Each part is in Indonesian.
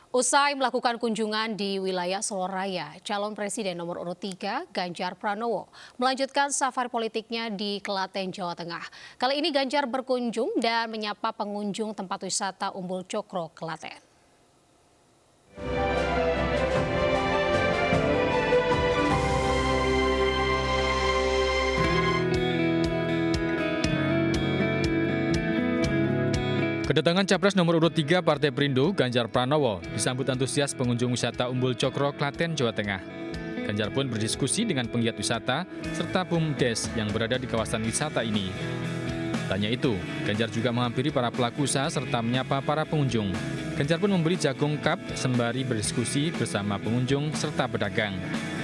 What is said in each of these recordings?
Usai melakukan kunjungan di wilayah Solo Raya, calon presiden nomor urut 3 Ganjar Pranowo melanjutkan safari politiknya di Klaten, Jawa Tengah. Kali ini Ganjar berkunjung dan menyapa pengunjung tempat wisata Umbul Cokro, Klaten. Kedatangan Capres nomor urut 3 Partai Perindo, Ganjar Pranowo, disambut antusias pengunjung wisata Umbul Cokro, Klaten, Jawa Tengah. Ganjar pun berdiskusi dengan penggiat wisata serta BUMDes yang berada di kawasan wisata ini. Tanya itu, Ganjar juga menghampiri para pelaku usaha serta menyapa para pengunjung. Ganjar pun memberi jagung cup sembari berdiskusi bersama pengunjung serta pedagang.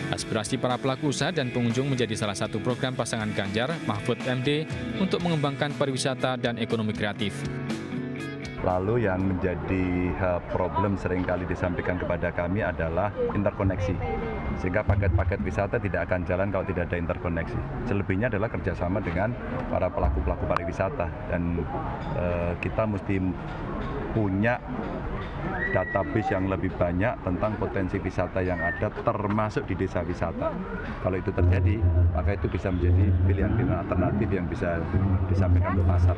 Aspirasi para pelaku usaha dan pengunjung menjadi salah satu program pasangan Ganjar, Mahfud MD untuk mengembangkan pariwisata dan ekonomi kreatif. Lalu yang menjadi problem seringkali disampaikan kepada kami adalah interkoneksi. Sehingga paket-paket wisata tidak akan jalan kalau tidak ada interkoneksi. Selebihnya adalah kerjasama dengan para pelaku-pelaku pariwisata. Dan kita mesti punya database yang lebih banyak tentang potensi wisata yang ada termasuk di desa wisata. Kalau itu terjadi, maka itu bisa menjadi pilihan-pilihan alternatif yang bisa disampaikan ke pasar.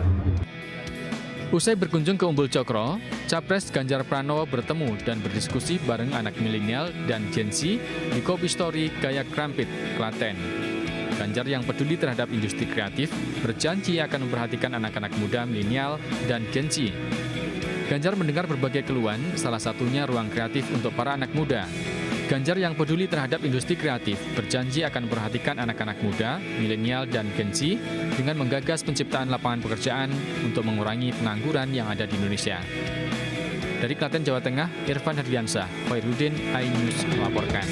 Usai berkunjung ke Umbul Cokro, Capres Ganjar Pranowo bertemu dan berdiskusi bareng anak milenial dan Gen Z di Kopi Story Gaya Krampit, Klaten. Ganjar yang peduli terhadap industri kreatif berjanji akan memperhatikan anak-anak muda milenial dan Gen Z. Ganjar mendengar berbagai keluhan, salah satunya ruang kreatif untuk para anak muda. Ganjar yang peduli terhadap industri kreatif berjanji akan memperhatikan anak-anak muda, milenial, dan Gen Z dengan menggagas penciptaan lapangan pekerjaan untuk mengurangi pengangguran yang ada di Indonesia. Dari Klaten, Jawa Tengah, Irfan Herdiansah, Khairuddin, iNews melaporkan.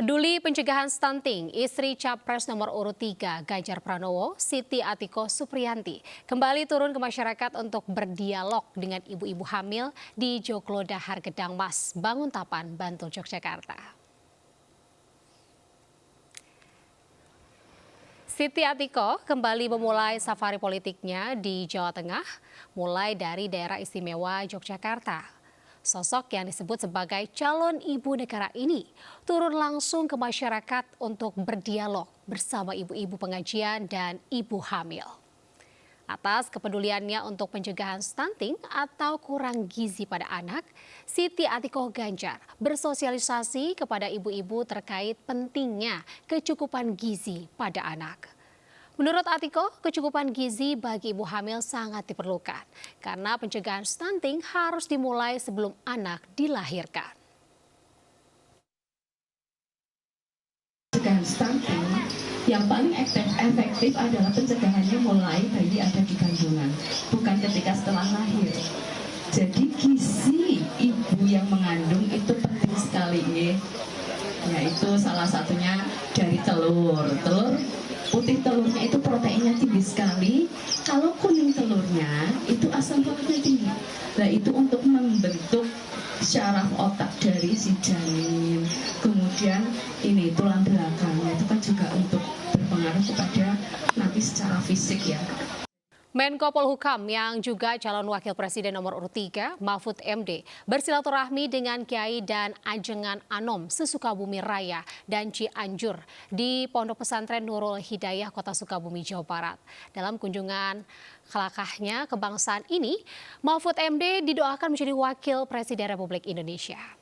Peduli pencegahan stunting, istri Capres nomor urut 3 Ganjar Pranowo, Siti Atiko Supriyanti, kembali turun ke masyarakat untuk berdialog dengan ibu-ibu hamil di Joglo Dahar Gedang Mas, Banguntapan, Bantul, Yogyakarta. Siti Atiko kembali memulai safari politiknya di Jawa Tengah, mulai dari daerah istimewa Yogyakarta. Sosok yang disebut sebagai calon ibu negara ini turun langsung ke masyarakat untuk berdialog bersama ibu-ibu pengajian dan ibu hamil. Atas kepeduliannya untuk pencegahan stunting atau kurang gizi pada anak, Siti Atiko Ganjar bersosialisasi kepada ibu-ibu terkait pentingnya kecukupan gizi pada anak. Menurut Atiko, kecukupan gizi bagi ibu hamil sangat diperlukan karena pencegahan stunting harus dimulai sebelum anak dilahirkan. Pencegahan stunting yang paling efektif adalah pencegahannya mulai bayi ada di kandungan, bukan ketika setelah lahir. Jadi gizi ibu yang mengandung itu penting sekali, yaitu salah satunya dari telur. Putih telurnya itu proteinnya tinggi sekali. Kalau kuning telurnya itu asam foliknya tinggi. Nah itu untuk membentuk syaraf otak dari si janin. Kemudian ini tulang belakangnya itu kan juga untuk berpengaruh kepada nanti secara fisik ya. Menko Polhukam yang juga calon wakil presiden nomor urut 3, Mahfud MD, bersilaturahmi dengan Kiai dan Ajengan Anom se-Sukabumi Raya dan Cianjur di Pondok Pesantren Nurul Hidayah, Kota Sukabumi, Jawa Barat. Dalam kunjungan kelakahnya kebangsaan ini, Mahfud MD didoakan menjadi wakil presiden Republik Indonesia.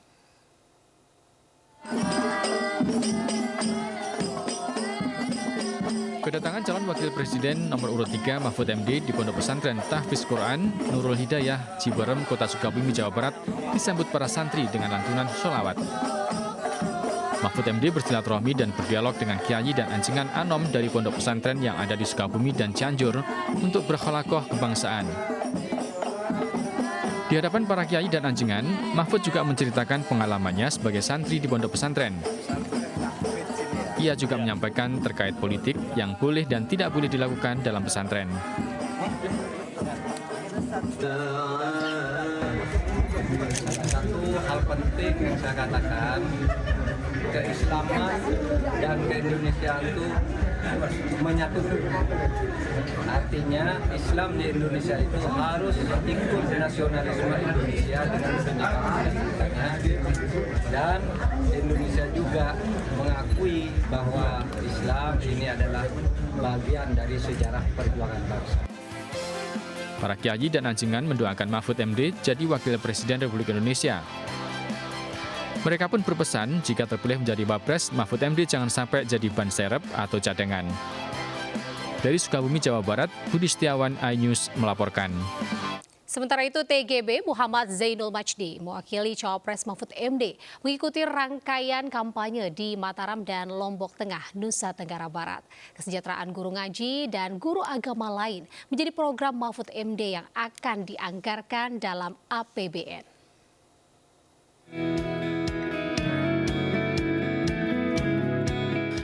Kedatangan calon wakil presiden nomor urut 3 Mahfud MD di Pondok Pesantren Tahfiz Quran Nurul Hidayah, Ciberem, Kota Sukabumi, Jawa Barat disambut para santri dengan lantunan sholawat. Mahfud MD bersilaturahmi dan berdialog dengan Kiai dan Ajengan Anom dari Pondok Pesantren yang ada di Sukabumi dan Cianjur untuk berkhalakoh kebangsaan. Di hadapan para Kiai dan Ajengan, Mahfud juga menceritakan pengalamannya sebagai santri di Pondok Pesantren. Ia juga menyampaikan terkait politik yang boleh dan tidak boleh dilakukan dalam pesantren. Satu hal penting yang saya katakan, keislaman dan keindonesiaan itu menyatukan. Artinya Islam di Indonesia itu harus ikut nasionalisme Indonesia dengan kebinekaan dan Indonesia juga mengakui bahwa Islam ini adalah bagian dari sejarah perjuangan bangsa. Para kiai dan anjingan mendoakan Mahfud MD jadi Wakil Presiden Republik Indonesia. Mereka pun berpesan jika terpilih menjadi Wapres, Mahfud MD jangan sampai jadi ban serep atau cadangan. Dari Sukabumi, Jawa Barat, Budi Setiawan, iNews melaporkan. Sementara itu, TGB Muhammad Zainul Majdi mewakili Cawapres Mahfud MD mengikuti rangkaian kampanye di Mataram dan Lombok Tengah, Nusa Tenggara Barat. Kesejahteraan guru ngaji dan guru agama lain menjadi program Mahfud MD yang akan dianggarkan dalam APBN.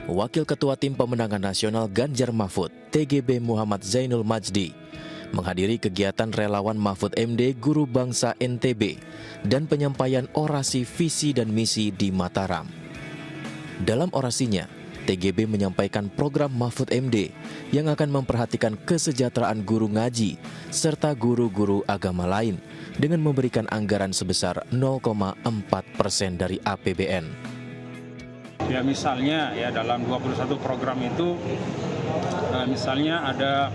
Wakil Ketua Tim Pemenangan Nasional Ganjar Mahfud, TGB Muhammad Zainul Majdi, menghadiri kegiatan relawan Mahfud MD Guru Bangsa NTB dan penyampaian orasi visi dan misi di Mataram. Dalam orasinya, TGB menyampaikan program Mahfud MD yang akan memperhatikan kesejahteraan guru ngaji serta guru-guru agama lain dengan memberikan anggaran sebesar 0,4% dari APBN. Ya misalnya ya dalam 21 program itu misalnya ada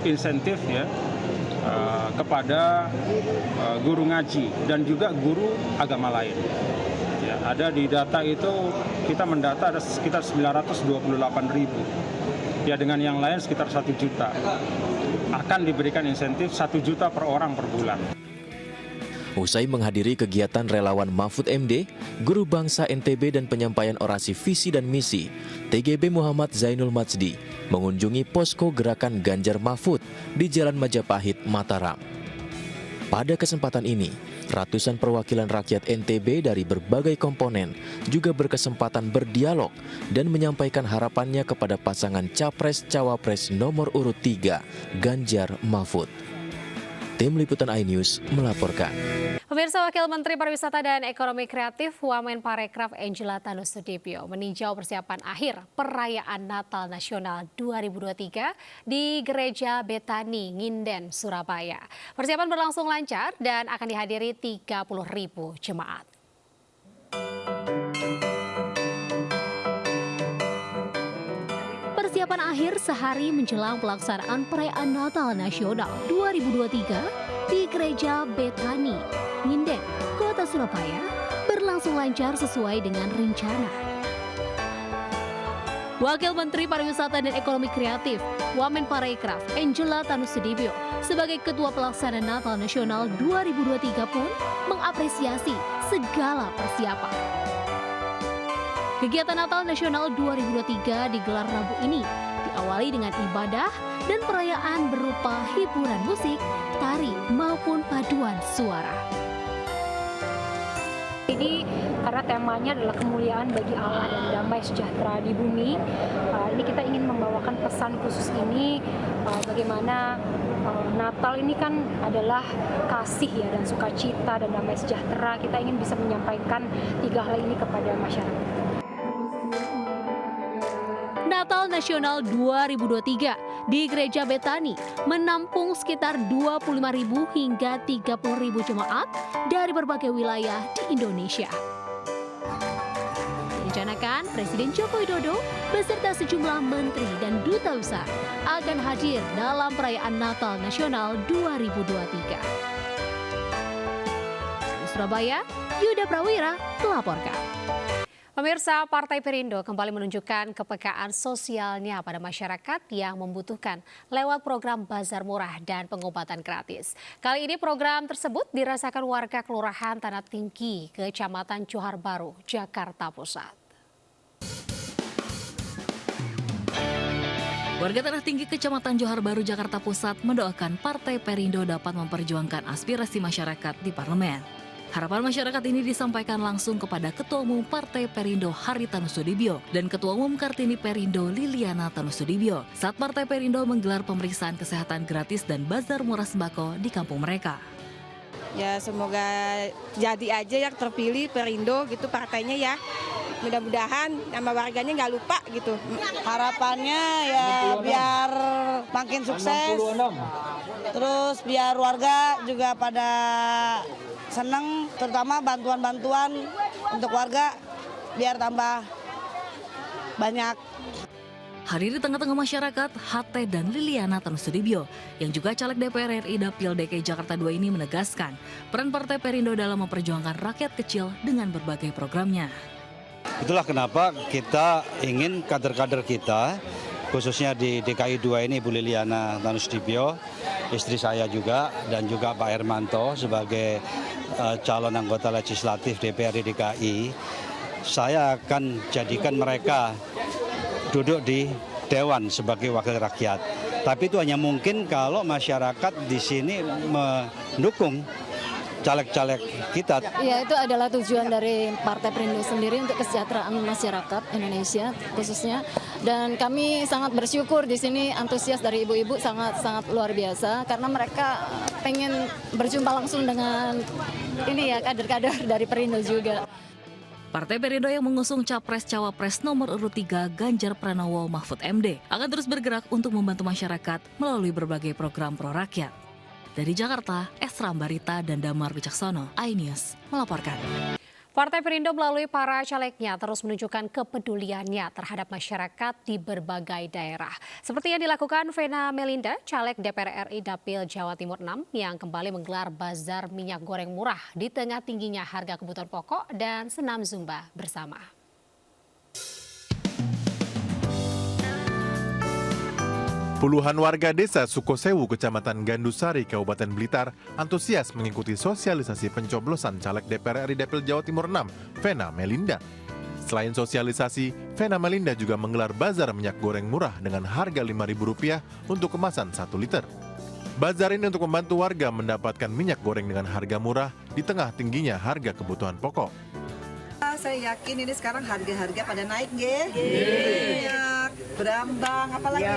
insentif ya kepada guru ngaji dan juga guru agama lain. Ya, ada di data itu kita mendata ada sekitar 928.000. Ya dengan yang lain sekitar 1 juta. Akan diberikan insentif 1 juta per orang per bulan. Usai menghadiri kegiatan relawan Mahfud MD, Guru Bangsa NTB dan penyampaian orasi visi dan misi, TGB Muhammad Zainul Majdi mengunjungi posko gerakan Ganjar Mahfud di Jalan Majapahit, Mataram. Pada kesempatan ini, ratusan perwakilan rakyat NTB dari berbagai komponen juga berkesempatan berdialog dan menyampaikan harapannya kepada pasangan Capres-Cawapres nomor urut 3, Ganjar Mahfud. Tim Liputan iNews melaporkan. Pemirsa, Wakil Menteri Pariwisata dan Ekonomi Kreatif Wamenparekraf Angela Tanusudibyo meninjau persiapan akhir perayaan Natal Nasional 2023 di Gereja Betani, Nginden, Surabaya. Persiapan berlangsung lancar dan akan dihadiri 30.000 jemaat. Persiapan akhir sehari menjelang pelaksanaan perayaan Natal Nasional 2023 di Gereja Betani, Nginden, Kota Surabaya berlangsung lancar sesuai dengan rencana. Wakil Menteri Pariwisata dan Ekonomi Kreatif Wamenparekraf Angela Tanusudibyo sebagai Ketua Pelaksana Natal Nasional 2023 pun mengapresiasi segala persiapan. Kegiatan Natal Nasional 2023 digelar Rabu ini diawali dengan ibadah dan perayaan berupa hiburan musik, tari maupun paduan suara. Ini karena temanya adalah kemuliaan bagi Allah dan damai sejahtera di bumi. Ini kita ingin membawakan pesan khusus ini bagaimana Natal ini kan adalah kasih ya dan sukacita dan damai sejahtera. Kita ingin bisa menyampaikan 3 hal ini kepada masyarakat. Natal Nasional 2023 di Gereja Betani menampung sekitar 25.000 hingga 30.000 jemaat dari berbagai wilayah di Indonesia. Direncanakan Presiden Joko Widodo beserta sejumlah menteri dan duta besar akan hadir dalam perayaan Natal Nasional 2023. Dari Surabaya, Yuda Prawira melaporkan. Pemirsa, Partai Perindo kembali menunjukkan kepekaan sosialnya pada masyarakat yang membutuhkan lewat program Bazar Murah dan pengobatan gratis. Kali ini program tersebut dirasakan warga Kelurahan Tanah Tinggi, Kecamatan Johar Baru, Jakarta Pusat. Warga Tanah Tinggi Kecamatan Johar Baru, Jakarta Pusat mendoakan Partai Perindo dapat memperjuangkan aspirasi masyarakat di parlemen. Harapan masyarakat ini disampaikan langsung kepada Ketua Umum Partai Perindo Hari Tanusudibyo dan Ketua Umum Kartini Perindo Liliana Tanusudibyo saat Partai Perindo menggelar pemeriksaan kesehatan gratis dan bazar murah sembako di kampung mereka. Ya semoga jadi aja yang terpilih Perindo gitu partainya ya. Mudah-mudahan sama warganya nggak lupa gitu. Harapannya ya biar makin sukses. Terus biar warga juga pada senang, terutama bantuan-bantuan untuk warga biar tambah banyak. Hadir di tengah-tengah masyarakat, HT dan Liliana Tanusudibyo, yang juga caleg DPR RI Dapil DKI Jakarta II ini menegaskan peran Partai Perindo dalam memperjuangkan rakyat kecil dengan berbagai programnya. Itulah kenapa kita ingin kader-kader kita, khususnya di DKI II ini Bu Liliana Tanusudibyo, istri saya juga, dan juga Pak Hermanto sebagai calon anggota legislatif DPRD DKI, saya akan jadikan mereka duduk di Dewan sebagai wakil rakyat. Tapi itu hanya mungkin kalau masyarakat di sini mendukung caleg-caleg kita. Ya, itu adalah tujuan dari Partai Perindo sendiri untuk kesejahteraan masyarakat Indonesia khususnya. Dan kami sangat bersyukur di sini antusias dari ibu-ibu sangat luar biasa karena mereka pengen berjumpa langsung dengan ini ya kader-kader dari Perindo juga. Partai Perindo yang mengusung Capres-Cawapres nomor urut 3 Ganjar Pranowo Mahfud MD akan terus bergerak untuk membantu masyarakat melalui berbagai program pro rakyat. Dari Jakarta, Esra Ambarita dan Damar Wicaksono, iNews melaporkan. Partai Perindo melalui para calegnya terus menunjukkan kepeduliannya terhadap masyarakat di berbagai daerah. Seperti yang dilakukan Vena Melinda, caleg DPR RI Dapil Jawa Timur 6 yang kembali menggelar bazar minyak goreng murah di tengah tingginya harga kebutuhan pokok dan senam Zumba bersama. Puluhan warga desa Sukosewu, Kecamatan Gandusari, Kabupaten Blitar, antusias mengikuti sosialisasi pencoblosan caleg DPR RI Dapil Jawa Timur 6, Vena Melinda. Selain sosialisasi, Vena Melinda juga menggelar bazar minyak goreng murah dengan harga Rp5.000 untuk kemasan 1 liter. Bazar ini untuk membantu warga mendapatkan minyak goreng dengan harga murah di tengah tingginya harga kebutuhan pokok. Saya yakin ini sekarang harga-harga pada naik, minyak, berambang, apalagi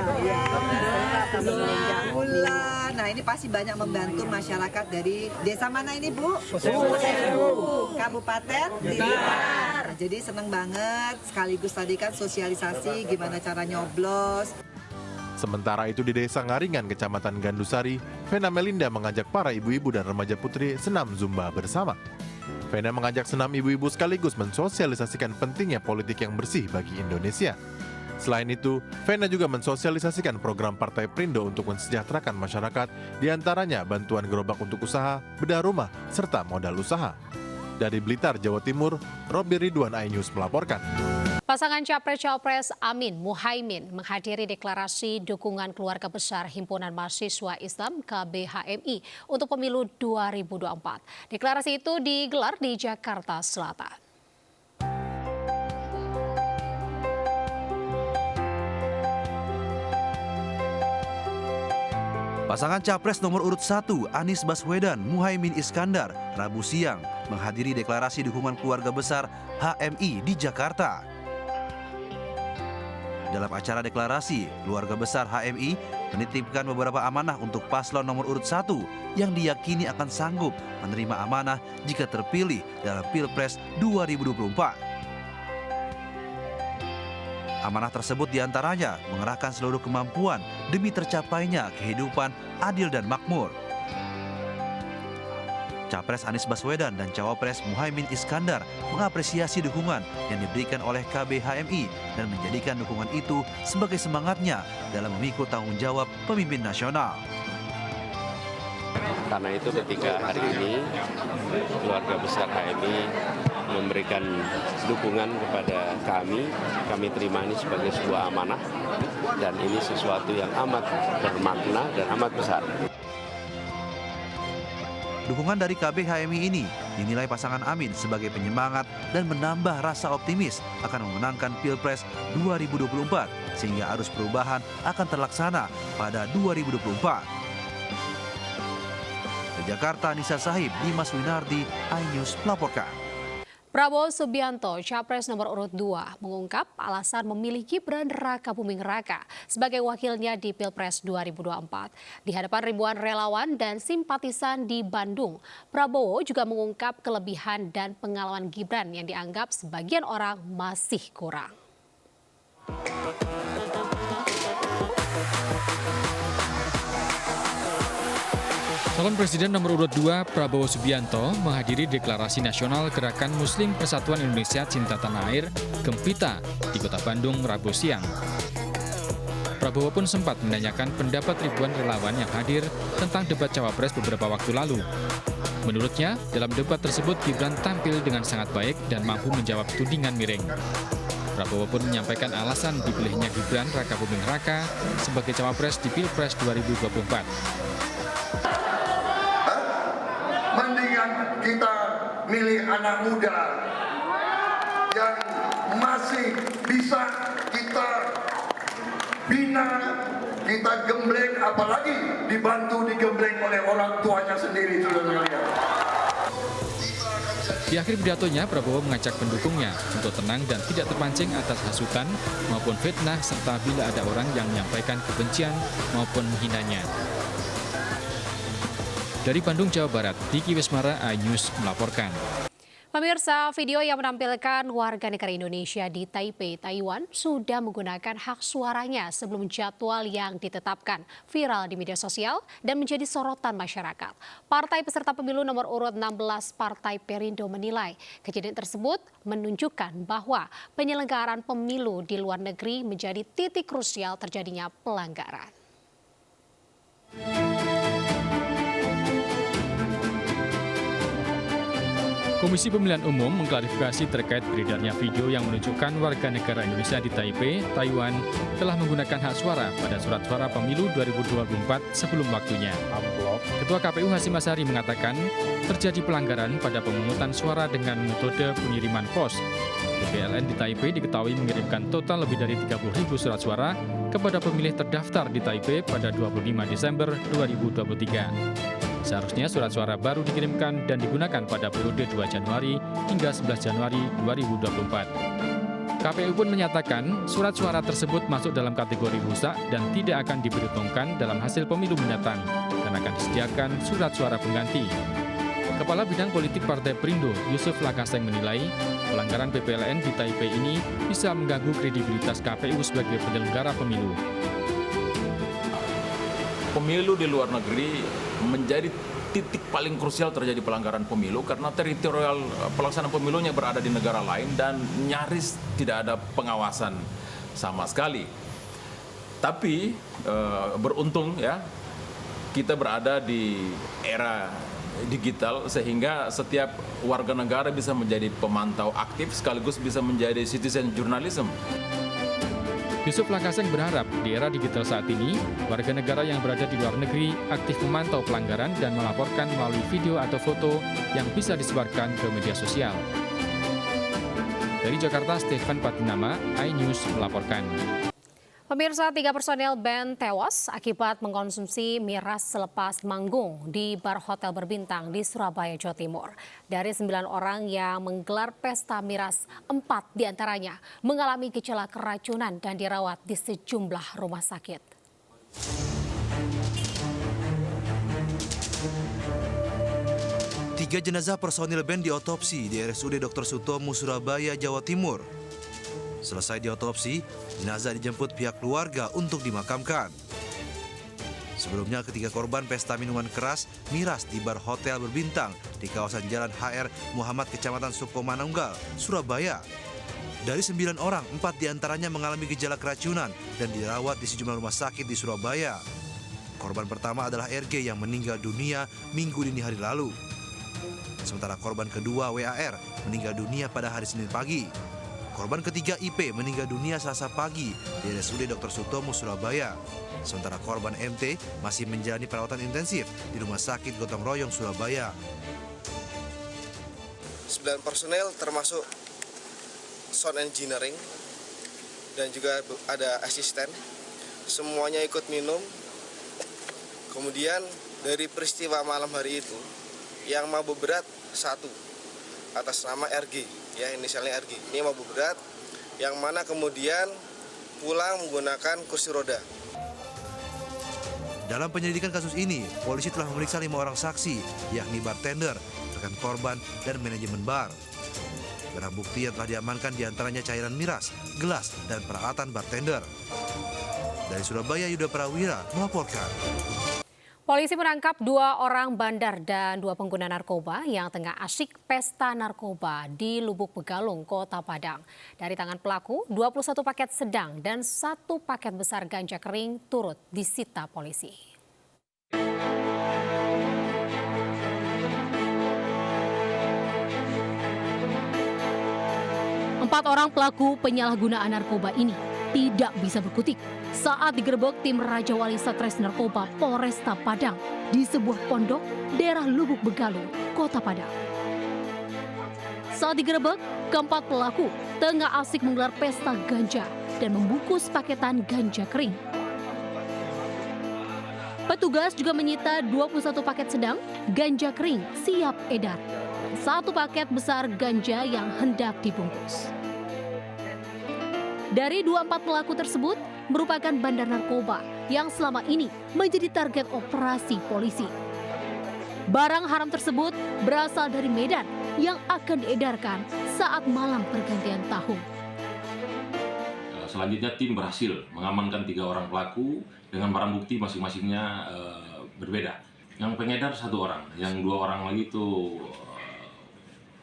gula. Nah ini pasti banyak membantu masyarakat dari desa mana ini Bu? Sukosewu, Kabupaten Blitar. Jadi senang banget, sekaligus tadi kan sosialisasi gimana cara nyoblos. Sementara itu di Desa Ngaringan, Kecamatan Gandusari, Vena Melinda mengajak para ibu-ibu dan remaja putri senam Zumba bersama. Vena mengajak senam ibu-ibu sekaligus mensosialisasikan pentingnya politik yang bersih bagi Indonesia. Selain itu, Vena juga mensosialisasikan program Partai Perindo untuk mensejahterakan masyarakat, diantaranya bantuan gerobak untuk usaha, bedah rumah, serta modal usaha. Dari Blitar, Jawa Timur, Robi Ridwan, iNews melaporkan. Pasangan Capres-Cawapres Amin Muhaimin menghadiri deklarasi dukungan keluarga besar Himpunan Mahasiswa Islam KBHMI untuk pemilu 2024. Deklarasi itu digelar di Jakarta Selatan. Pasangan Capres nomor urut 1 Anies Baswedan Muhaimin Iskandar Rabu siang menghadiri deklarasi dukungan keluarga besar HMI di Jakarta. Dalam acara deklarasi, keluarga besar HMI menitipkan beberapa amanah untuk paslon nomor urut 1 yang diyakini akan sanggup menerima amanah jika terpilih dalam Pilpres 2024. Amanah tersebut diantaranya mengerahkan seluruh kemampuan demi tercapainya kehidupan adil dan makmur. Capres Anies Baswedan dan Cawapres Muhaimin Iskandar mengapresiasi dukungan yang diberikan oleh KBHMI dan menjadikan dukungan itu sebagai semangatnya dalam memikul tanggung jawab pemimpin nasional. Karena itu ketika hari ini keluarga besar HMI memberikan dukungan kepada kami terima ini sebagai sebuah amanah dan ini sesuatu yang amat bermakna dan amat besar. Dukungan dari KBHMI ini dinilai pasangan Amin sebagai penyemangat dan menambah rasa optimis akan memenangkan Pilpres 2024 sehingga arus perubahan akan terlaksana pada 2024. Di Jakarta, Nisa Sahib, Dimas Winardi, iNews melaporkan. Prabowo Subianto, Capres nomor urut 2, mengungkap alasan memilih Gibran Rakabuming Raka sebagai wakilnya di Pilpres 2024. Di hadapan ribuan relawan dan simpatisan di Bandung, Prabowo juga mengungkap kelebihan dan pengalaman Gibran yang dianggap sebagian orang masih kurang. Calon Presiden nomor urut 2 Prabowo Subianto menghadiri deklarasi nasional Gerakan Muslim Persatuan Indonesia Cinta Tanah Air Gempita di Kota Bandung Rabu siang. Prabowo pun sempat menanyakan pendapat ribuan relawan yang hadir tentang debat Cawapres beberapa waktu lalu. Menurutnya, dalam debat tersebut Gibran tampil dengan sangat baik dan mampu menjawab tudingan miring. Prabowo pun menyampaikan alasan dipilihnya Gibran Rakabuming Raka sebagai Cawapres di Pilpres 2024. Mendingan kita milih anak muda yang masih bisa kita bina, kita gembleng, apalagi dibantu digembleng oleh orang tuanya sendiri, saudara sekalian. Di akhir pidatonya, Prabowo mengajak pendukungnya untuk tenang dan tidak terpancing atas hasutan maupun fitnah serta bila ada orang yang menyampaikan kebencian maupun menghinanya. Dari Bandung, Jawa Barat, Diki Wismara, iNews melaporkan. Pemirsa, video yang menampilkan warga negara Indonesia di Taipei, Taiwan sudah menggunakan hak suaranya sebelum jadwal yang ditetapkan viral di media sosial dan menjadi sorotan masyarakat. Partai peserta pemilu nomor urut 16 Partai Perindo menilai kejadian tersebut menunjukkan bahwa penyelenggaraan pemilu di luar negeri menjadi titik krusial terjadinya pelanggaran. Komisi Pemilihan Umum mengklarifikasi terkait beredarnya video yang menunjukkan warga negara Indonesia di Taipei, Taiwan, telah menggunakan hak suara pada surat suara pemilu 2024 sebelum waktunya. Ketua KPU Hasyim Asyari mengatakan terjadi pelanggaran pada pemungutan suara dengan metode pengiriman pos. PPLN di Taipei diketahui mengirimkan total lebih dari 30.000 surat suara kepada pemilih terdaftar di Taipei pada 25 Desember 2023. Seharusnya surat suara baru dikirimkan dan digunakan pada periode 2 Januari hingga 11 Januari 2024. KPU pun menyatakan surat suara tersebut masuk dalam kategori rusak dan tidak akan diperhitungkan dalam hasil pemilu mendatang dan akan disediakan surat suara pengganti. Kepala Bidang Politik Partai Perindo, Yusuf Lakaseng menilai pelanggaran PPLN di Taipei ini bisa mengganggu kredibilitas KPU sebagai penyelenggara pemilu. Pemilu di luar negeri menjadi titik paling krusial terjadi pelanggaran pemilu karena teritorial pelaksanaan pemilunya berada di negara lain dan nyaris tidak ada pengawasan sama sekali. Tapi beruntung ya kita berada di era digital sehingga setiap warga negara bisa menjadi pemantau aktif sekaligus bisa menjadi citizen journalism. Yusuf Lakaseng berharap di era digital saat ini, warga negara yang berada di luar negeri aktif memantau pelanggaran dan melaporkan melalui video atau foto yang bisa disebarkan ke media sosial. Dari Jakarta, Stefan Patinama, iNews melaporkan. Pemirsa, 3 personel band tewas akibat mengkonsumsi miras selepas manggung di bar hotel berbintang di Surabaya, Jawa Timur. Dari 9 orang yang menggelar pesta miras, 4 diantaranya mengalami gejala keracunan dan dirawat di sejumlah rumah sakit. Tiga jenazah personil band diotopsi di RSUD Dr. Sutomo, Surabaya, Jawa Timur. Selesai diotopsi, jenazah dijemput pihak keluarga untuk dimakamkan. Sebelumnya, ketiga korban pesta minuman keras miras di bar hotel berbintang di kawasan Jalan HR Muhammad, Kecamatan Sukomanunggal, Surabaya. Dari 9 orang, 4 diantaranya mengalami gejala keracunan dan dirawat di sejumlah rumah sakit di Surabaya. Korban pertama adalah RG yang meninggal dunia Minggu dini hari lalu. Sementara korban kedua WAR meninggal dunia pada hari Senin pagi. Korban ketiga IP meninggal dunia Selasa pagi di RSUD Dr. Sutomo, Surabaya. Sementara korban MT masih menjalani perawatan intensif di Rumah Sakit Gotong Royong, Surabaya. 9 personel termasuk sound engineering dan juga ada asisten. Semuanya ikut minum. Kemudian dari peristiwa malam hari itu yang mabuk berat 1. atas nama RG, ya inisialnya RG. Ini mabuk berat yang mana kemudian pulang menggunakan kursi roda. Dalam penyelidikan kasus ini, polisi telah memeriksa 5 orang saksi, yakni bartender, rekan korban, dan manajemen bar. Barang bukti yang telah diamankan diantaranya cairan miras, gelas, dan peralatan bartender. Dari Surabaya, Yuda Prawira melaporkan. Polisi menangkap 2 orang bandar dan 2 pengguna narkoba yang tengah asyik pesta narkoba di Lubuk Begalung, Kota Padang. Dari tangan pelaku, 21 paket sedang dan 1 paket besar ganja kering turut disita polisi. 4 orang pelaku penyalahgunaan narkoba ini tidak bisa berkutik saat digerebek tim Raja Wali Satres Narkoba Polresta Padang di sebuah pondok daerah Lubuk Begalung, Kota Padang. Saat digerebek, keempat pelaku tengah asik menggelar pesta ganja dan membungkus paketan ganja kering. Petugas juga menyita 21 paket sedang ganja kering siap edar dan 1 paket besar ganja yang hendak dibungkus. Dari 24 pelaku tersebut merupakan bandar narkoba yang selama ini menjadi target operasi polisi. Barang haram tersebut berasal dari Medan yang akan diedarkan saat malam pergantian tahun. Selanjutnya tim berhasil mengamankan 3 orang pelaku dengan barang bukti masing-masingnya berbeda. Yang pengedar 1 orang, yang 2 orang lagi itu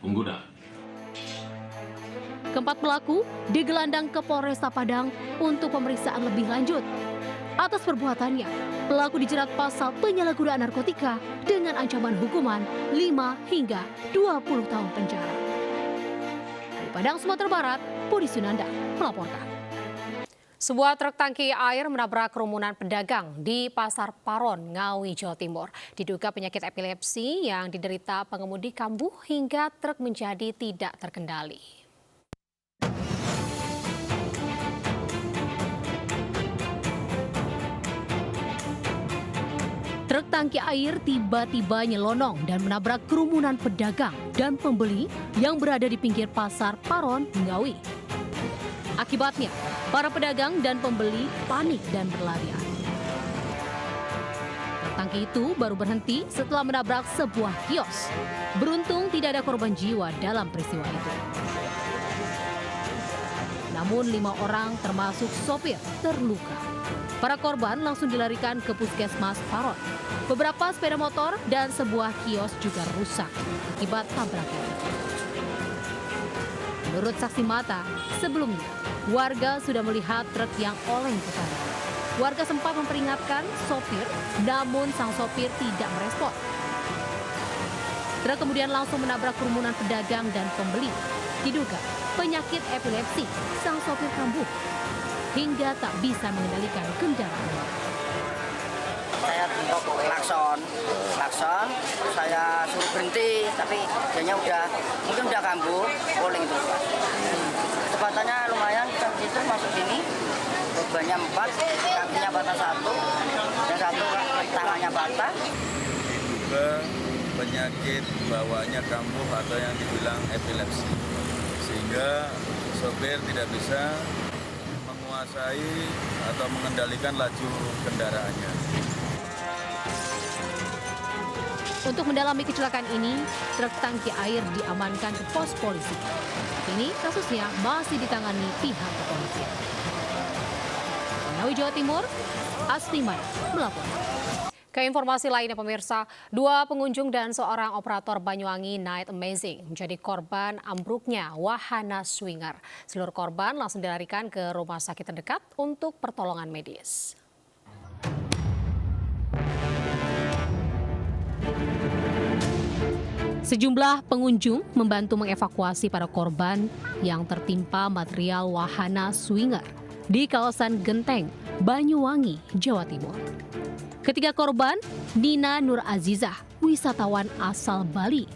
pengguna. Keempat pelaku digelandang ke Polresta Padang untuk pemeriksaan lebih lanjut. Atas perbuatannya, pelaku dijerat pasal penyalahgunaan narkotika dengan ancaman hukuman 5 hingga 20 tahun penjara. Dari Padang, Sumatera Barat, Budi Sunanda melaporkan. Sebuah truk tangki air menabrak kerumunan pedagang di Pasar Paron, Ngawi, Jawa Timur. Diduga penyakit epilepsi yang diderita pengemudi kambuh hingga truk menjadi tidak terkendali. Truk tangki air tiba-tiba nyelonong dan menabrak kerumunan pedagang dan pembeli yang berada di pinggir Pasar Paron, Ngawi. Akibatnya, para pedagang dan pembeli panik dan berlarian. Truk tangki itu baru berhenti setelah menabrak sebuah kios. Beruntung tidak ada korban jiwa dalam peristiwa itu. Namun 5 orang termasuk sopir terluka. Para korban langsung dilarikan ke Puskesmas Paron. Beberapa sepeda motor dan sebuah kios juga rusak akibat tabrakan. Menurut saksi mata, sebelumnya warga sudah melihat truk yang oleng ke kanan. Warga sempat memperingatkan sopir, namun sang sopir tidak merespon. Truk kemudian langsung menabrak kerumunan pedagang dan pembeli. Diduga penyakit epilepsi sang sopir kambuh hingga tak bisa mengendalikan kendaraan. Saya klakson, saya suruh berhenti, tapi dianya mungkin udah kambuh, oleng terus. Kecepatannya lumayan, jam itu masuk sini, bebannya 4, kakinya patah 1, dan 1 tangannya patah. Juga penyakit bawaannya kambuh atau yang dibilang epilepsi, sehingga sopir tidak bisa menguasai atau mengendalikan laju kendaraannya. Untuk mendalami kecelakaan ini, truk tangki air diamankan ke pos polisi. Kini kasusnya masih ditangani pihak kepolisian. Ngawi, Jawa Timur, Asliman melaporkan. Ke informasi lainnya pemirsa, 2 pengunjung dan seorang operator Banyuwangi Night Amazing menjadi korban ambruknya wahana swinger. Seluruh korban langsung dilarikan ke rumah sakit terdekat untuk pertolongan medis. Sejumlah pengunjung membantu mengevakuasi para korban yang tertimpa material wahana swinger di kawasan Genteng, Banyuwangi, Jawa Timur. Ketiga korban, Nina Nur Azizah, wisatawan asal Bali,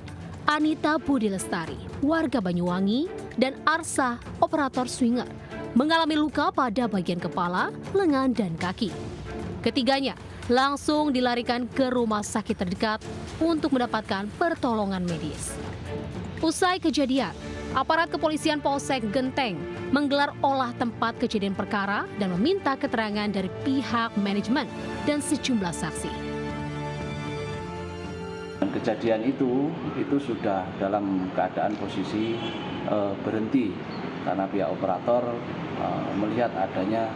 Anita Budi Lestari, warga Banyuwangi, dan Arsa, operator swinger, mengalami luka pada bagian kepala, lengan, dan kaki. Ketiganya langsung dilarikan ke rumah sakit terdekat untuk mendapatkan pertolongan medis. Usai kejadian, aparat kepolisian Polsek Genteng menggelar olah tempat kejadian perkara dan meminta keterangan dari pihak manajemen dan sejumlah saksi. Kejadian itu sudah dalam keadaan posisi berhenti karena pihak operator melihat adanya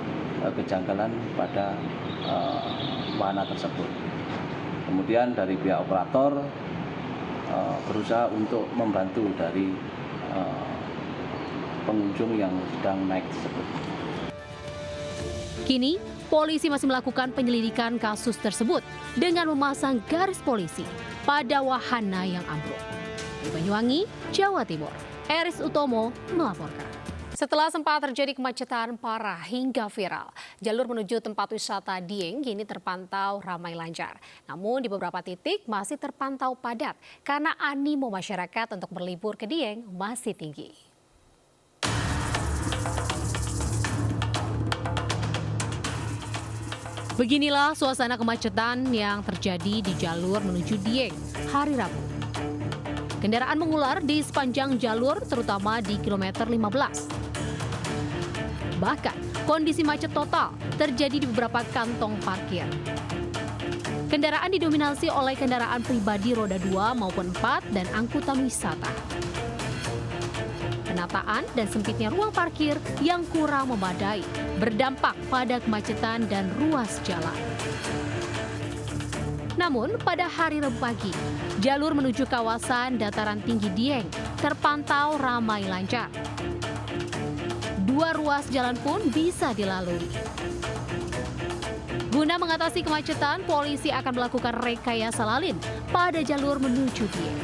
kejanggalan pada wahana tersebut. Kemudian dari pihak operator berusaha untuk membantu dari pengunjung yang sedang naik tersebut. Kini, polisi masih melakukan penyelidikan kasus tersebut dengan memasang garis polisi pada wahana yang ambruk. Di Banyuwangi, Jawa Timur, Eris Utomo melaporkan. Setelah sempat terjadi kemacetan parah hingga viral, jalur menuju tempat wisata Dieng kini terpantau ramai lancar. Namun di beberapa titik masih terpantau padat karena animo masyarakat untuk berlibur ke Dieng masih tinggi. Beginilah suasana kemacetan yang terjadi di jalur menuju Dieng hari Rabu. Kendaraan mengular di sepanjang jalur terutama di kilometer 15. Bahkan kondisi macet total terjadi di beberapa kantong parkir. Kendaraan didominasi oleh kendaraan pribadi roda 2 maupun 4 dan angkutan wisata. Penataan dan sempitnya ruang parkir yang kurang memadai berdampak pada kemacetan dan ruas jalan. Namun pada hari Rabu pagi, jalur menuju kawasan dataran tinggi Dieng terpantau ramai lancar. 2 ruas jalan pun bisa dilalui. Guna mengatasi kemacetan, polisi akan melakukan rekayasa lalin pada jalur menuju Dieng.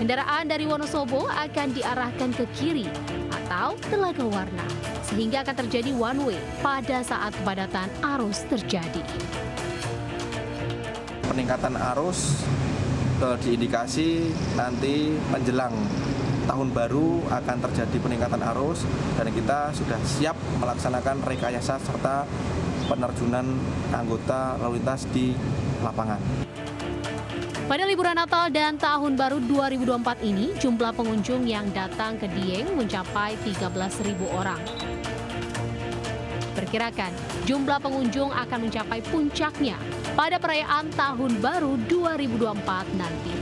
Kendaraan dari Wonosobo akan diarahkan ke kiri atau Telaga Warna, sehingga akan terjadi one way pada saat kepadatan arus terjadi. Peningkatan arus diindikasi nanti menjelang tahun baru akan terjadi peningkatan arus dan kita sudah siap melaksanakan rekayasa serta penerjunan anggota lalu lintas di lapangan. Pada liburan Natal dan Tahun Baru 2024 ini, jumlah pengunjung yang datang ke Dieng mencapai 13.000 orang. Perkirakan, jumlah pengunjung akan mencapai puncaknya pada perayaan Tahun Baru 2024 nanti.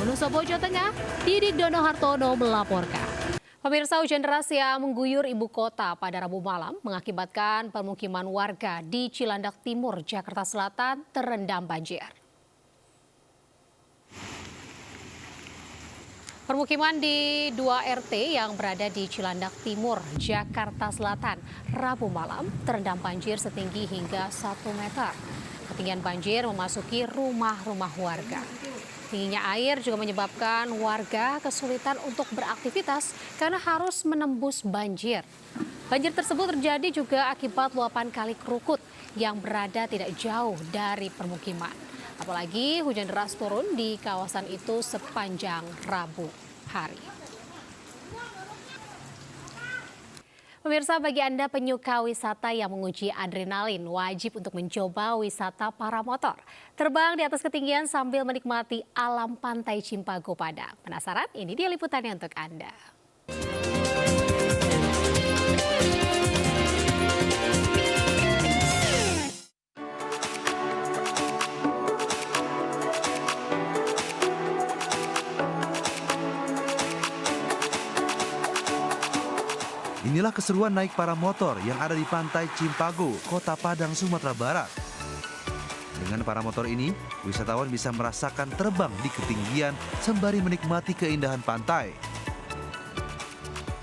Wonosobo, Jawa Tengah, Didik Dono Hartono melaporkan. Pemirsa, hujan deras yang mengguyur ibu kota pada Rabu malam mengakibatkan permukiman warga di Cilandak Timur, Jakarta Selatan terendam banjir. Permukiman di 2 RT yang berada di Cilandak Timur, Jakarta Selatan, Rabu malam terendam banjir setinggi hingga 1 meter. Ketinggian banjir memasuki rumah-rumah warga. Tingginya air juga menyebabkan warga kesulitan untuk beraktivitas karena harus menembus banjir. Banjir tersebut terjadi juga akibat luapan Kali Krukut yang berada tidak jauh dari permukiman. Apalagi hujan deras turun di kawasan itu sepanjang Rabu hari. Pemirsa, bagi Anda penyuka wisata yang menguji adrenalin, wajib untuk mencoba wisata paramotor. Terbang di atas ketinggian sambil menikmati alam pantai Cimpago Padang. Penasaran? Ini dia liputannya untuk Anda. Inilah keseruan naik paramotor yang ada di pantai Cimpago, Kota Padang, Sumatera Barat. Dengan paramotor ini, wisatawan bisa merasakan terbang di ketinggian sembari menikmati keindahan pantai.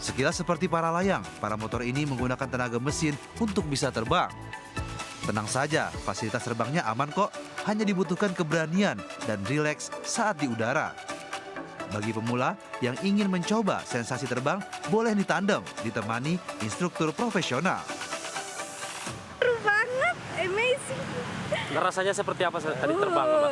Sekilas seperti para layang, paramotor ini menggunakan tenaga mesin untuk bisa terbang. Tenang saja, fasilitas terbangnya aman kok, hanya dibutuhkan keberanian dan rileks saat di udara. Bagi pemula yang ingin mencoba sensasi terbang, boleh ditandem, ditemani instruktur profesional. Seru banget, amazing. Rasanya seperti apa tadi terbang, Mbak?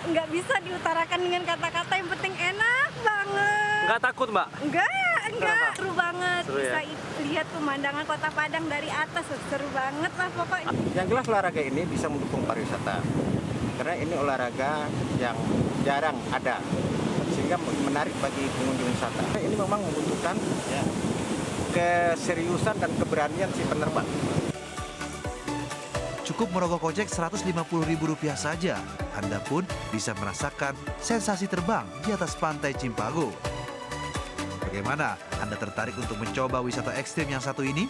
Nggak bisa diutarakan dengan kata-kata, yang penting enak banget. Nggak takut, Mbak? Enggak. Seru banget, seru, bisa ya? lihat pemandangan Kota Padang dari atas, seru banget lah pokoknya. Yang jelas olahraga ini bisa mendukung pariwisata. karena ini olahraga yang jarang ada, sehingga menarik bagi pengunjung wisata. Ini memang membutuhkan keseriusan dan keberanian si penerbang. Cukup merogoh kocek Rp150.000 saja, Anda pun bisa merasakan sensasi terbang di atas pantai Cimpago. Bagaimana? Anda tertarik untuk mencoba wisata ekstrim yang satu ini?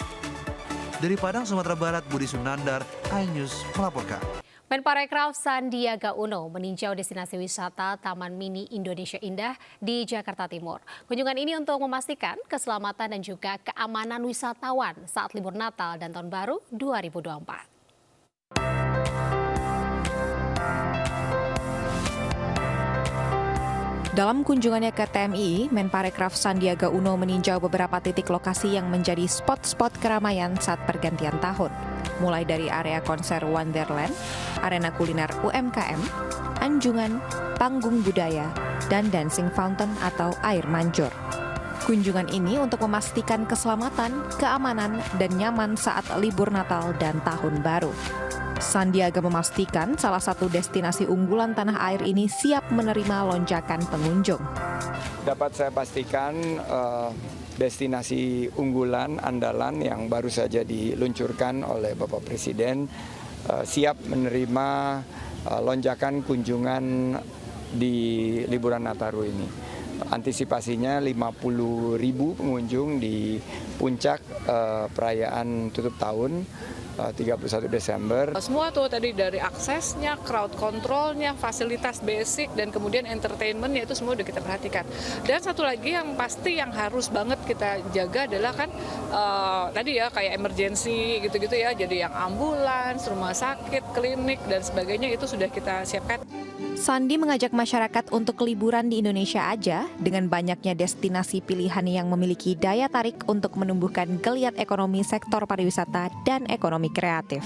Dari Padang, Sumatera Barat, Budi Sunandar, iNews melaporkan. Menparekraf Sandiaga Uno meninjau destinasi wisata Taman Mini Indonesia Indah di Jakarta Timur. Kunjungan ini untuk memastikan keselamatan dan juga keamanan wisatawan saat libur Natal dan Tahun Baru 2024. Dalam kunjungannya ke TMI, Menparekraf Sandiaga Uno meninjau beberapa titik lokasi yang menjadi spot-spot keramaian saat pergantian tahun. Mulai dari area konser Wonderland, arena kuliner UMKM, anjungan, panggung budaya, dan dancing fountain atau air mancur. Kunjungan ini untuk memastikan keselamatan, keamanan, dan nyaman saat libur Natal dan Tahun Baru. Sandiaga memastikan salah satu destinasi unggulan tanah air ini siap menerima lonjakan pengunjung. Dapat saya pastikan destinasi unggulan andalan yang baru saja diluncurkan oleh Bapak Presiden siap menerima lonjakan kunjungan di liburan Nataru ini. Antisipasinya 50.000 pengunjung di puncak perayaan tutup tahun 31 Desember. Semua tuh tadi dari aksesnya, crowd controlnya, fasilitas basic, dan kemudian entertainmentnya itu semua udah kita perhatikan. Dan satu lagi yang pasti yang harus banget kita jaga adalah kan tadi ya kayak emergency gitu-gitu ya, jadi yang ambulans, rumah sakit, klinik, dan sebagainya itu sudah kita siapkan. Sandi mengajak masyarakat untuk liburan di Indonesia aja dengan banyaknya destinasi pilihan yang memiliki daya tarik untuk menumbuhkan geliat ekonomi sektor pariwisata dan ekonomi kreatif.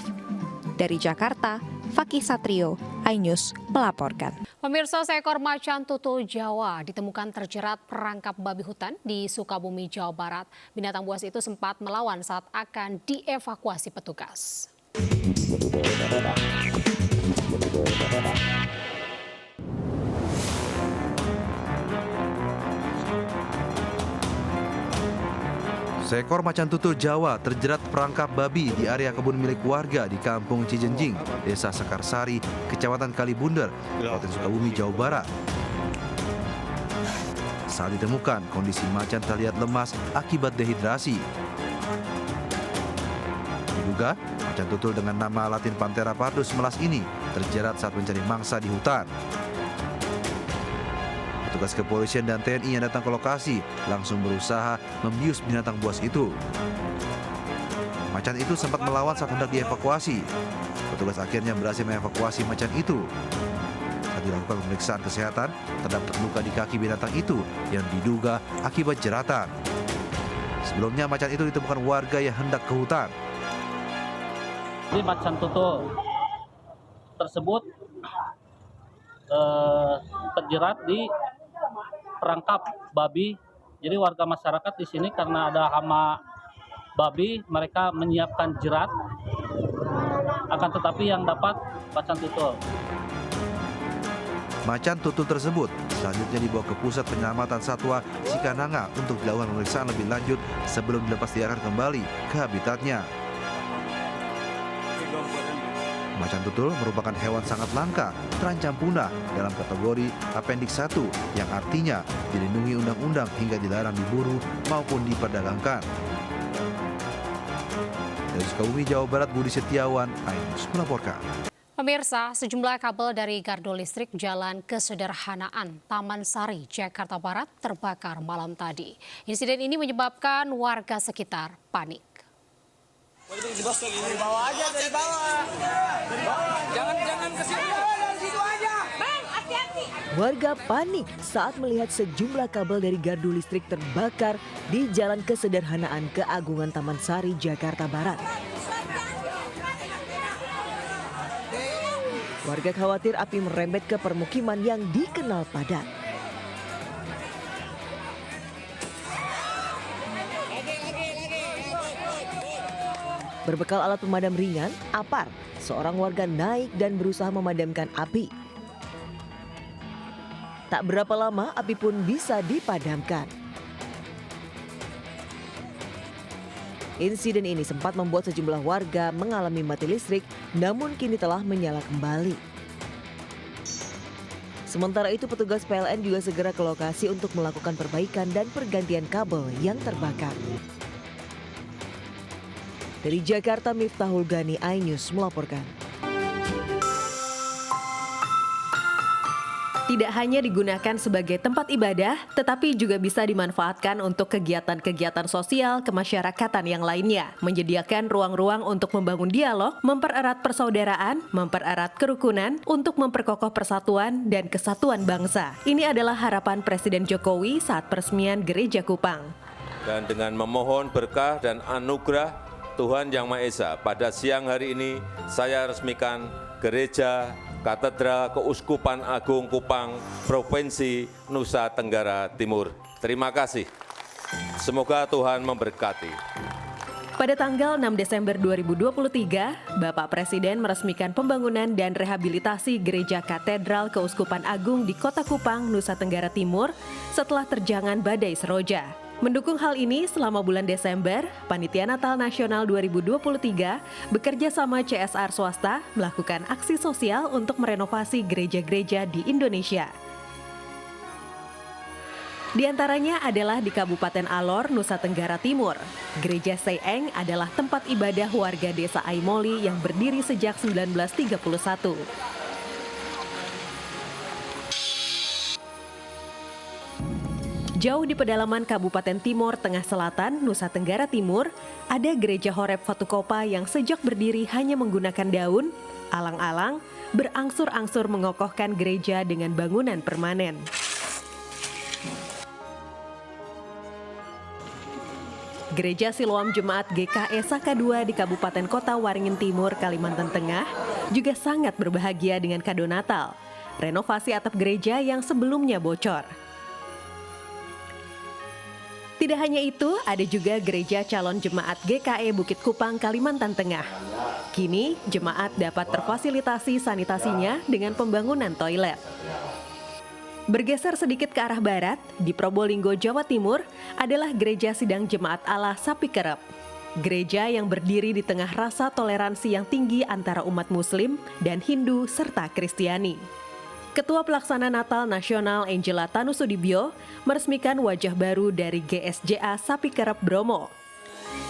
Dari Jakarta, Fakih Satrio, iNews melaporkan. Pemirsa, seekor macan tutul Jawa ditemukan terjerat perangkap babi hutan di Sukabumi, Jawa Barat. Binatang buas itu sempat melawan saat akan dievakuasi petugas. Seekor macan tutul Jawa terjerat perangkap babi di area kebun milik warga di Kampung Cijenjing, Desa Sekarsari, Kecamatan Kalibunder, Kabupaten Sukabumi, Jawa Barat. Saat ditemukan, kondisi macan terlihat lemas akibat dehidrasi. Diduga, macan tutul dengan nama Latin Panthera pardus melas ini terjerat saat mencari mangsa di hutan. Petugas kepolisian dan TNI yang datang ke lokasi langsung berusaha membius binatang buas itu. Macan itu sempat melawan saat hendak dievakuasi. Petugas akhirnya berhasil mengevakuasi macan itu. Saat dilakukan pemeriksaan kesehatan, terdapat luka di kaki binatang itu yang diduga akibat jeratan. Sebelumnya macan itu ditemukan warga yang hendak ke hutan. Jadi macan tutul tersebut terjerat di perangkap babi. Jadi warga masyarakat di sini karena ada hama babi, mereka menyiapkan jerat. Akan tetapi yang dapat macan tutul. Macan tutul tersebut selanjutnya dibawa ke Pusat Penyelamatan Satwa Cikananga untuk dilakukan pemeriksaan lebih lanjut sebelum dilepas liarkan kembali ke habitatnya. Macan tutul merupakan hewan sangat langka, terancam punah dalam kategori Appendix 1 yang artinya dilindungi undang-undang hingga dilarang diburu maupun diperdagangkan. Dari Sukabumi, Jawa Barat, Budi Setiawan, iNews melaporkan. Pemirsa, sejumlah kabel dari gardu listrik Jalan Kesederhanaan, Taman Sari, Jakarta Barat terbakar malam tadi. Insiden ini menyebabkan warga sekitar panik. Dari bawah aja, dari bawah. Jangan ke sini. Dari situ aja. Bang, hati-hati. Warga panik saat melihat sejumlah kabel dari gardu listrik terbakar di Jalan Kesederhanaan Keagungan Taman Sari, Jakarta Barat. Warga khawatir api merembet ke permukiman yang dikenal padat. Berbekal alat pemadam ringan, APAR, seorang warga naik dan berusaha memadamkan api. Tak berapa lama api pun bisa dipadamkan. Insiden ini sempat membuat sejumlah warga mengalami mati listrik, namun kini telah menyala kembali. Sementara itu petugas PLN juga segera ke lokasi untuk melakukan perbaikan dan pergantian kabel yang terbakar. Dari Jakarta, Miftahul Gani, iNews melaporkan. Tidak hanya digunakan sebagai tempat ibadah, tetapi juga bisa dimanfaatkan untuk kegiatan-kegiatan sosial kemasyarakatan yang lainnya. Menyediakan ruang-ruang untuk membangun dialog, mempererat persaudaraan, mempererat kerukunan, untuk memperkokoh persatuan dan kesatuan bangsa. Ini adalah harapan Presiden Jokowi saat peresmian Gereja Kupang. Dan dengan memohon berkah dan anugerah Tuhan Yang Maha Esa, pada siang hari ini saya resmikan Gereja Katedral Keuskupan Agung Kupang, Provinsi Nusa Tenggara Timur. Terima kasih. Semoga Tuhan memberkati. Pada tanggal 6 Desember 2023, Bapak Presiden meresmikan pembangunan dan rehabilitasi Gereja Katedral Keuskupan Agung di Kota Kupang, Nusa Tenggara Timur setelah terjangan badai Seroja. Mendukung hal ini, selama bulan Desember, Panitia Natal Nasional 2023 bekerja sama CSR swasta melakukan aksi sosial untuk merenovasi gereja-gereja di Indonesia. Di antaranya adalah di Kabupaten Alor, Nusa Tenggara Timur. Gereja Seyeng adalah tempat ibadah warga desa Aimoli yang berdiri sejak 1931. Jauh di pedalaman Kabupaten Timor Tengah Selatan, Nusa Tenggara Timur, ada Gereja Horeb Fatukopa yang sejak berdiri hanya menggunakan daun, alang-alang, berangsur-angsur mengokohkan gereja dengan bangunan permanen. Gereja Siloam Jemaat GKE Saka II di Kabupaten Kota Waringin Timur, Kalimantan Tengah, juga sangat berbahagia dengan kado Natal, renovasi atap gereja yang sebelumnya bocor. Tidak hanya itu, ada juga Gereja Calon Jemaat GKE Bukit Kupang, Kalimantan Tengah. Kini, jemaat dapat terfasilitasi sanitasinya dengan pembangunan toilet. Bergeser sedikit ke arah barat, di Probolinggo, Jawa Timur, adalah Gereja Sidang Jemaat Allah Sapi Kerep. Gereja yang berdiri di tengah rasa toleransi yang tinggi antara umat Muslim dan Hindu serta Kristiani. Ketua Pelaksana Natal Nasional Angela Tanusudibyo meresmikan wajah baru dari GSJA Sapi Kerep Bromo.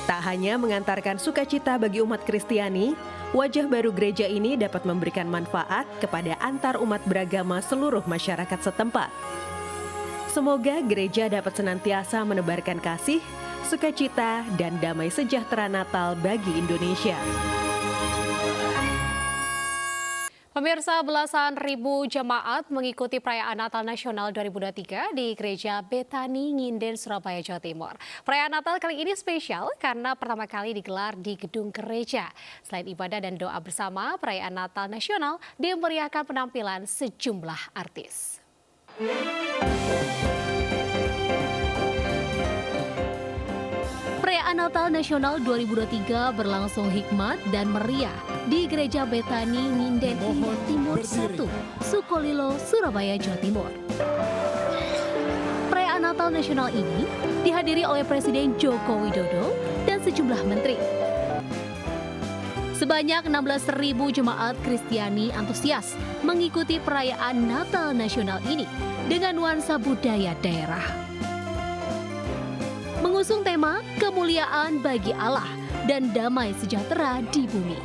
Tak hanya mengantarkan sukacita bagi umat Kristiani, wajah baru gereja ini dapat memberikan manfaat kepada antar umat beragama seluruh masyarakat setempat. Semoga gereja dapat senantiasa menebarkan kasih, sukacita, dan damai sejahtera Natal bagi Indonesia. Pemirsa, belasan ribu jemaat mengikuti perayaan Natal Nasional 2023 di Gereja Betani Nginden, Surabaya, Jawa Timur. Perayaan Natal kali ini spesial karena pertama kali digelar di gedung gereja. Selain ibadah dan doa bersama, perayaan Natal Nasional dimeriahkan penampilan sejumlah artis. Perayaan Natal Nasional 2023 berlangsung hikmat dan meriah di Gereja Betani Nginden Timur 1, Sukolilo, Surabaya, Jawa Timur. Perayaan Natal Nasional ini dihadiri oleh Presiden Joko Widodo dan sejumlah menteri. Sebanyak 16.000 jemaat Kristiani antusias mengikuti perayaan Natal Nasional ini dengan nuansa budaya daerah. Mengusung tema kemuliaan bagi Allah dan damai sejahtera di bumi.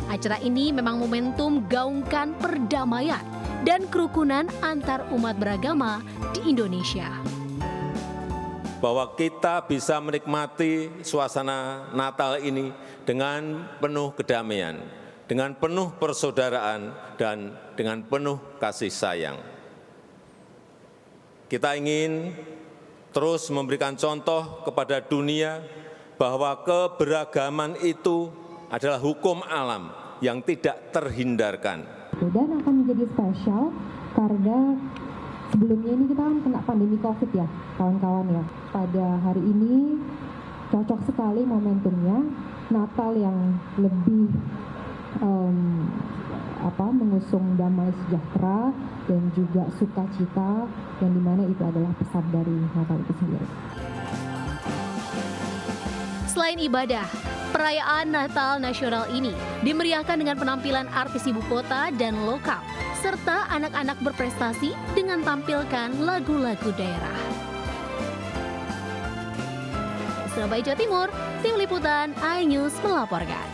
Acara ini memang momentum gaungkan perdamaian dan kerukunan antar umat beragama di Indonesia. Bahwa kita bisa menikmati suasana Natal ini dengan penuh kedamaian, dengan penuh persaudaraan, dan dengan penuh kasih sayang. Kita ingin terus memberikan contoh kepada dunia bahwa keberagaman itu adalah hukum alam yang tidak terhindarkan. Dan akan menjadi spesial karena sebelumnya ini kita kan kena pandemi COVID ya, kawan-kawan ya. Pada hari ini cocok sekali momentumnya, Natal yang lebih mengusung damai sejahtera dan juga sukacita, yang dimana itu adalah pesan dari Natal itu sendiri. Selain ibadah, perayaan Natal nasional ini dimeriahkan dengan penampilan artis ibu kota dan lokal, serta anak-anak berprestasi dengan tampilkan lagu-lagu daerah. Surabaya, Jawa Timur, Tim Liputan iNews melaporkan.